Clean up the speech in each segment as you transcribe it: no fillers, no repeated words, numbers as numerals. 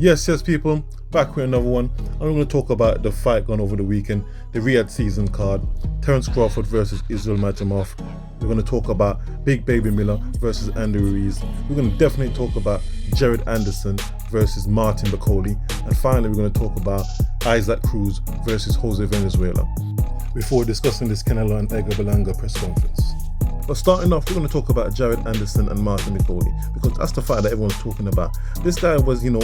Yes, people, back with another one. I'm going to talk about the fight gone over the weekend, the Riyadh season card, Terence Crawford versus Israil Madrimov. We're going to talk about Big Baby Miller versus Andy Ruiz. We're going to definitely talk about Jared Anderson versus Martin Bakole. And finally, we're going to talk about Isaac Cruz versus Jose Venezuela before discussing this Canelo and Berlanga press conference. But starting off, we're going to talk about Jared Anderson and Martin Bakole, because that's the fight that everyone's talking about. This guy was, being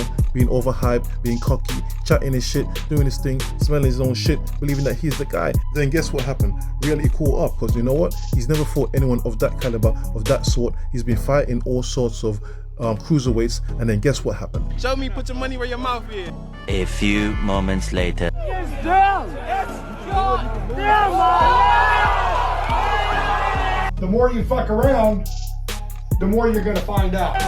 overhyped, being cocky, chatting his shit, doing his thing, smelling his own shit, believing that he's the guy. Then guess what happened? Reality caught up, because you know what? He's never fought anyone of that caliber, of that sort. He's been fighting all sorts of cruiserweights, and then guess what happened? Show me, put your money where your mouth is. A few moments later. It's down! It's down! The more you fuck around, the more you're gonna find out.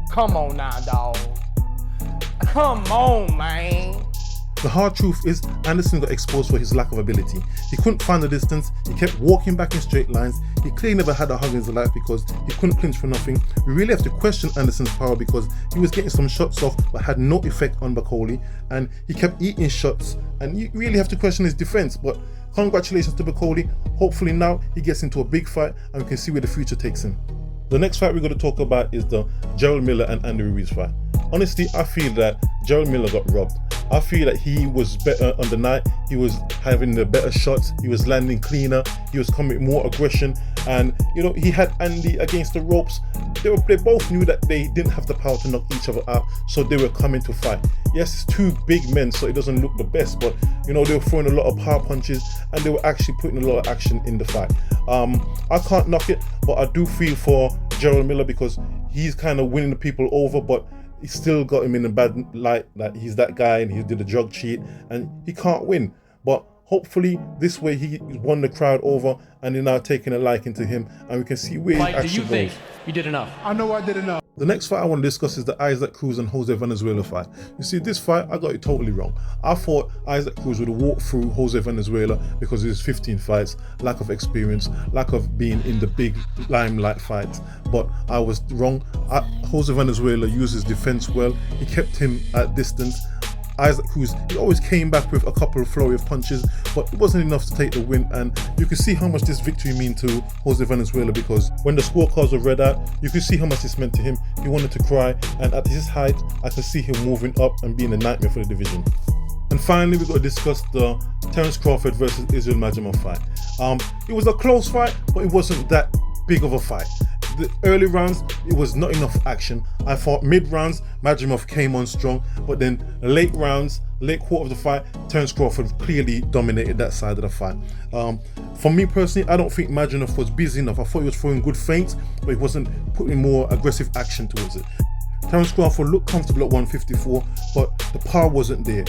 Come on now, dog. Come on, man. The hard truth is, Anderson got exposed for his lack of ability. He couldn't find the distance, he kept walking back in straight lines, he clearly never had a hug in his life because he couldn't clinch for nothing. We really have to question Anderson's power because he was getting some shots off but had no effect on Bakole, and he kept eating shots, and you really have to question his defense. But congratulations to Bakole. Hopefully now he gets into a big fight and we can see where the future takes him. The next fight we're going to talk about is the Israil Miller and Andy Ruiz fight. Honestly, I feel that Israil Miller got robbed. I feel that he was better on the night. He was having the better shots. He was landing cleaner. He was coming with more aggression. And, he had Andy against the ropes. They both knew that they didn't have the power to knock each other out. So they were coming to fight. Yes, it's two big men, so it doesn't look the best. But, they were throwing a lot of power punches. And they were actually putting a lot of action in the fight. I can't knock it, but I do feel for Israil Miller because he's kind of winning the people over. But he still got him in a bad light, that he's that guy and he did a drug cheat and he can't win. But hopefully this way he won the crowd over and they're now taking a liking to him and we can see where he actually goes. Do you think you did enough? I know I did enough. The next fight I want to discuss is the Isaac Cruz and Jose Venezuela fight. You see, this fight, I got it totally wrong. I thought Isaac Cruz would walk through Jose Venezuela because of his 15 fights, lack of experience, lack of being in the big limelight fights. But I was wrong. Jose Venezuela used his defense well. He kept him at distance. Isaac Cruz, he always came back with a couple of flurry of punches, but it wasn't enough to take the win. And you can see how much this victory meant to Jose Venezuela, because when the scorecards were read out, you could see how much this meant to him. He wanted to cry, and at his height, I could see him moving up and being a nightmare for the division. And finally, we've got to discuss the Terence Crawford versus Israil Madrimov fight. It was a close fight, but it wasn't that big of a fight. The early rounds, it was not enough action. I thought mid-rounds, Madrimov came on strong, but then late rounds, late quarter of the fight, Terence Crawford clearly dominated that side of the fight. For me personally, I don't think Madrimov was busy enough. I thought he was throwing good feints, but he wasn't putting more aggressive action towards it. Terence Crawford looked comfortable at 154, but the power wasn't there.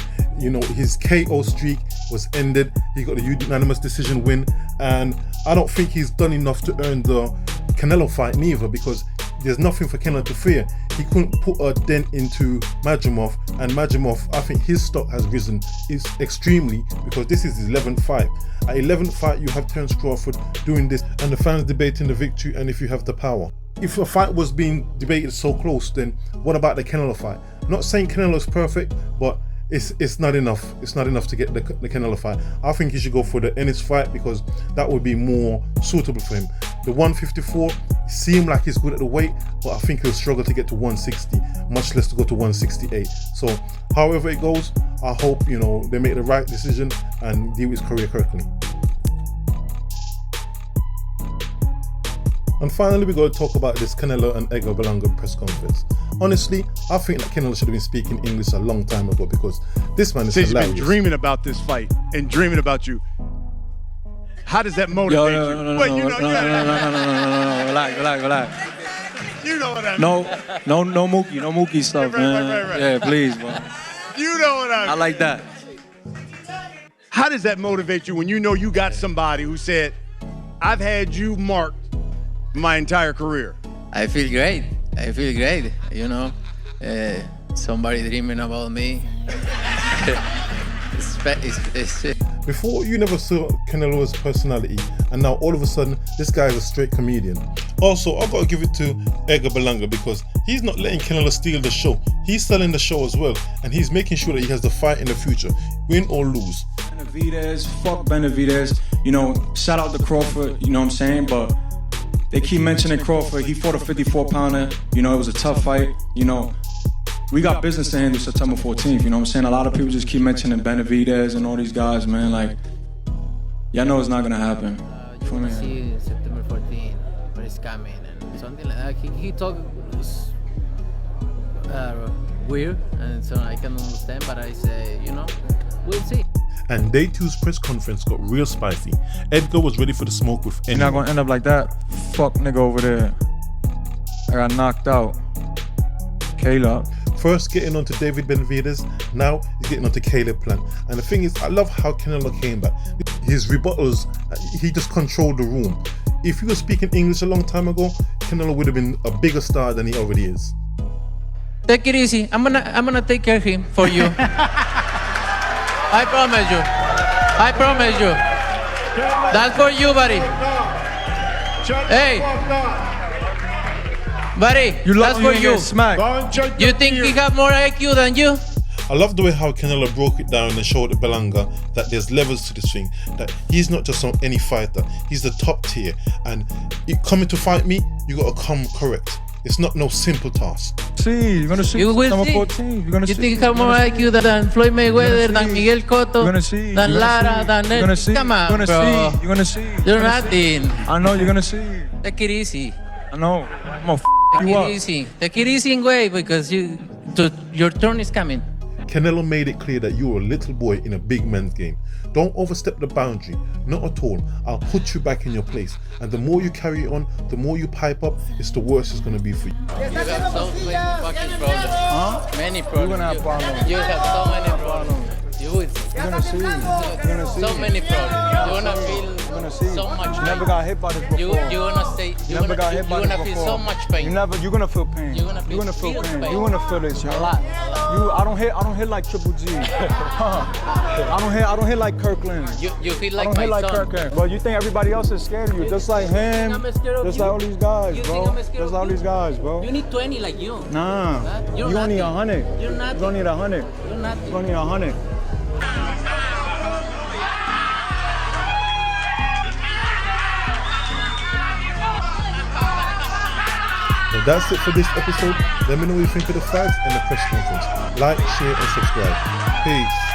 His KO streak was ended. He got a unanimous decision win, and I don't think he's done enough to earn the Canelo fight neither, because there's nothing for Canelo to fear. He couldn't put a dent into Madrimov, and Madrimov, I think his stock has risen extremely, because this is his 11th fight. At 11th fight, you have Terence Crawford doing this, and the fans debating the victory, and if you have the power. If a fight was being debated so close, then what about the Canelo fight? I'm not saying Canelo's perfect, but it's not enough. It's not enough to get the Canelo fight. I think he should go for the Ennis fight because that would be more suitable for him. The 154 seemed like he's good at the weight, but I think he'll struggle to get to 160, much less to go to 168. So however it goes, I hope they make the right decision and deal with his career correctly. And finally, we're going to talk about this Canelo and Berlanga press conference. Honestly, I think that Canelo should have been speaking English a long time ago, because this man is hilarious. He's been dreaming about this fight and dreaming about you. How does that motivate you? No, relax. You know what I mean. No Mookie stuff, man. Right. Yeah, please, man. You know what I mean. I like that. How does that motivate you when you know you got somebody who said, I've had you marked my entire career? I feel great. Somebody dreaming about me. Before, you never saw Canelo's personality, and now all of a sudden, this guy is a straight comedian. Also, I've got to give it to Edgar Berlanga because he's not letting Canelo steal the show. He's selling the show as well, and he's making sure that he has the fight in the future, win or lose. Benavidez, fuck Benavidez. You know, shout out to Crawford, you know what I'm saying? But they keep mentioning Crawford. He fought a 54-pounder. You know, it was a tough fight. You know, we got business to handle September 14th. You know what I'm saying? A lot of people just keep mentioning Benavidez and all these guys, man. Like, y'all know it's not gonna happen. You want to see September 14th, but it's coming and something like that. He talked weird, and so I can understand, but I say, you know, we'll see. And day 2's press conference got real spicy. Edgar was ready for the smoke with anyone. You're not gonna end up like that. Fuck nigga over there. I got knocked out. Caleb. First getting onto David Benavidez, now he's getting onto Caleb Plant. And the thing is, I love how Canelo came back. His rebuttals, he just controlled the room. If he was speaking English a long time ago, Canelo would have been a bigger star than he already is. Take it easy. I'm gonna take care of him for you. I promise you. I promise you. That's for you, buddy. Hey. Buddy, that's for you. You think he have more IQ than you? I love the way how Canelo broke it down and showed Berlanga that there's levels to this thing, that he's not just any fighter, he's the top tier, and coming to fight me, you gotta come correct. It's not no simple task. See, you're gonna see. You will see. 14. You're gonna you see. think he have more IQ than Floyd Mayweather, than Miguel Cotto, You're gonna see. than Lara, than You're gonna see. Come on, You're gonna bro. see. You're gonna see. You're nothing. I know you're gonna see. Take it easy. I know. I'm gonna Take you it up. easy. Take it easy in way because your turn is coming. Canelo made it clear that you're a little boy in a big man's game. Don't overstep the boundary, not at all. I'll put you back in your place. And the more you carry on, the more you pipe up, it's the worse it's gonna be for you. You have so many fucking problems. Huh? Many problems. You're gonna have problems. You have so many problems. You will see. You're gonna see. You're gonna see. So many problems. You're gonna feel You're gonna see. so much You pain. never got hit by this before. You're gonna stay. You're Never got hit by You're this gonna feel before. so much pain. You're gonna feel pain. You're gonna feel pain. pain. You're gonna feel this, yo. A lot. I don't hit like Triple G. I don't hit like Kirkland. You feel I like don't hit my like son. Kirkland. But you think everybody else is scared of you, just like him, I'm scared of just you? like all these guys, You bro. think I'm scared Just of like all you? these guys, bro. You need 20 like you. Nah, Huh? you don't need 100. You're nothing. You don't need 100. You're nothing. You don't need 100. Well, that's it for this episode. Let me know what you think of the fights and the press conference. Like, share and subscribe. Peace.